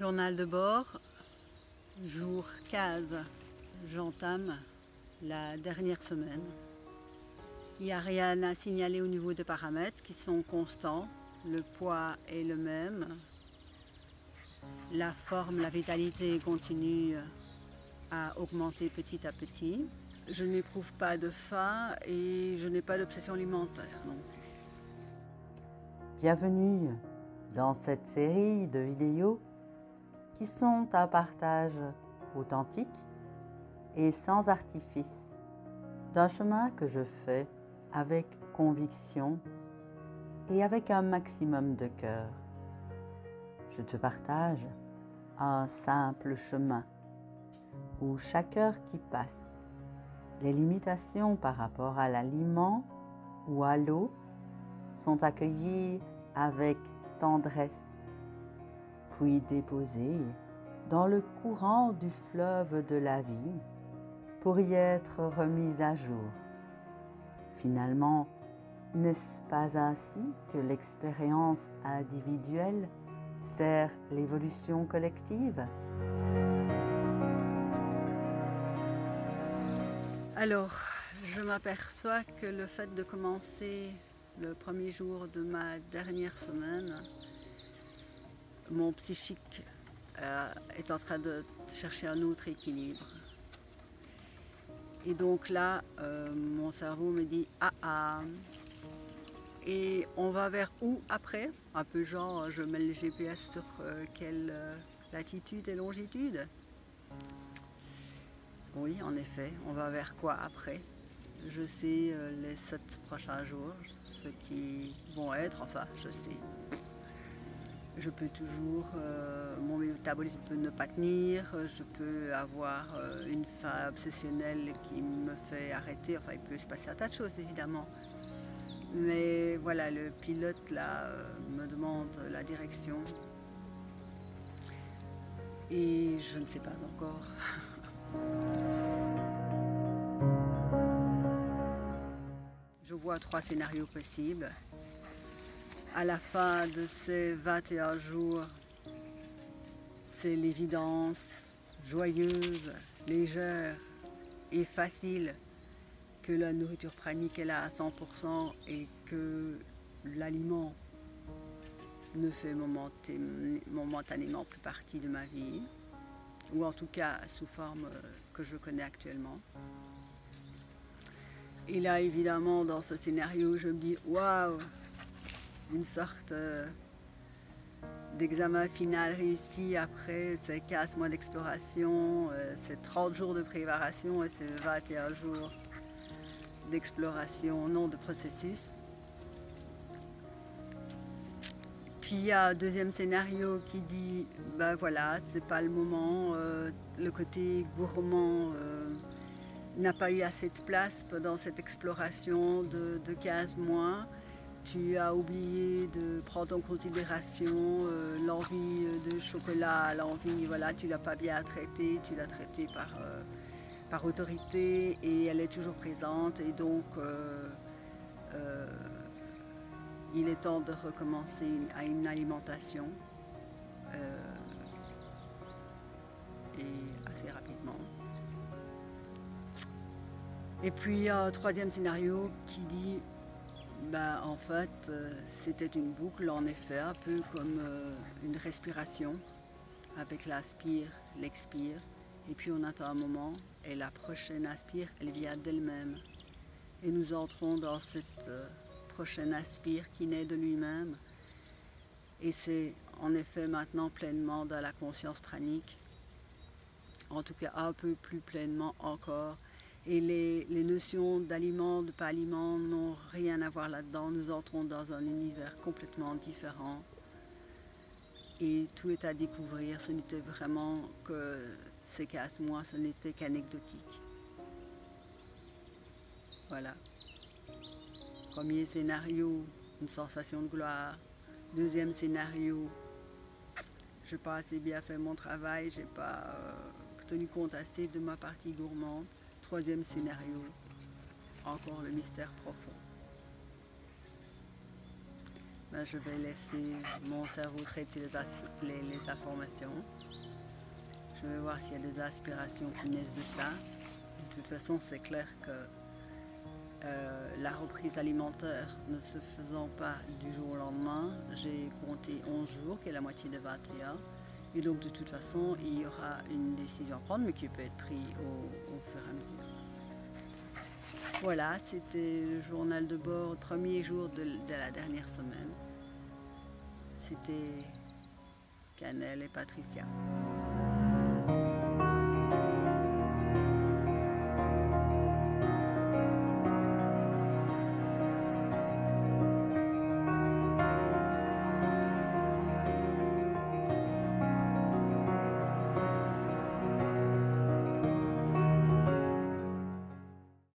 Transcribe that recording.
Journal de bord, jour 15. J'entame la dernière semaine. Il n'y a rien à signaler au niveau des paramètres qui sont constants. Le poids est le même. La forme, la vitalité continue à augmenter petit à petit. Je n'éprouve pas de faim et je n'ai pas d'obsession alimentaire non plus. Bienvenue dans cette série de vidéos qui sont un partage authentique et sans artifice d'un chemin que je fais avec conviction et avec un maximum de cœur. Je te partage un simple chemin où chaque heure qui passe, les limitations par rapport à l'aliment ou à l'eau sont accueillies avec tendresse, puis déposées dans le courant du fleuve de la vie pour y être remises à jour. Finalement, n'est-ce pas ainsi que l'expérience individuelle sert l'évolution collective? Alors, je m'aperçois que le fait de commencer le premier jour de ma dernière semaine, mon psychique est en train de chercher un autre équilibre. Et donc là, mon cerveau me dit « Ah ah !» Et on va vers où après? Un peu genre, je mets le GPS sur quelle latitude et longitude? Oui, en effet, on va vers quoi après? Je sais les 7 prochains jours, ce qui vont être, enfin, je sais. Je peux toujours, mon métabolisme peut ne pas tenir, je peux avoir une faim obsessionnelle qui me fait arrêter, enfin, il peut se passer un tas de choses, évidemment. Mais voilà, le pilote, là, me demande la direction. Et je ne sais pas encore. Je vois 3 scénarios possibles. À la fin de ces 21 jours, c'est l'évidence joyeuse, légère et facile que la nourriture pranique est là à 100% et que l'aliment ne fait momentanément plus partie de ma vie, ou en tout cas sous forme que je connais actuellement. Et là, évidemment, dans ce scénario, je me dis « Waouh !» Une sorte d'examen final réussi après ces 15 mois d'exploration, ces 30 jours de préparation et ces 21 jours d'exploration, non de processus. Puis il y a un deuxième scénario qui dit ben voilà, c'est pas le moment, le côté gourmand n'a pas eu assez de place pendant cette exploration de 15 mois. Tu as oublié de prendre en considération l'envie de chocolat, l'envie, voilà, tu l'as pas bien traité, tu l'as traité par autorité et elle est toujours présente et donc il est temps de recommencer à une alimentation et assez rapidement. Et puis un troisième scénario qui dit ben, en fait c'était une boucle en effet, un peu comme une respiration avec l'aspire, l'expire et puis on attend un moment et la prochaine aspire elle vient d'elle-même et nous entrons dans cette prochaine aspire qui naît de lui-même et c'est en effet maintenant pleinement dans la conscience pranique, en tout cas un peu plus pleinement encore. Et les notions d'aliment, de pas aliment n'ont rien à voir là-dedans. Nous entrons dans un univers complètement différent. Et tout est à découvrir. Ce n'était vraiment que ces 15 mois, ce n'était qu'anecdotique. Voilà. Premier scénario, une sensation de gloire. Deuxième scénario, je n'ai pas assez bien fait mon travail, je n'ai pas tenu compte assez de ma partie gourmande. Troisième scénario, encore le mystère profond. ben, je vais laisser mon cerveau traiter les informations. Je vais voir s'il y a des aspirations qui naissent de ça. De toute façon, c'est clair que la reprise alimentaire ne se faisant pas du jour au lendemain, j'ai compté 11 jours, qui est la moitié de 21. Et donc, de toute façon, il y aura une décision à prendre, mais qui peut être prise au fur et à mesure. Voilà, c'était le journal de bord, premier jour de la dernière semaine. C'était Canel et Patricia.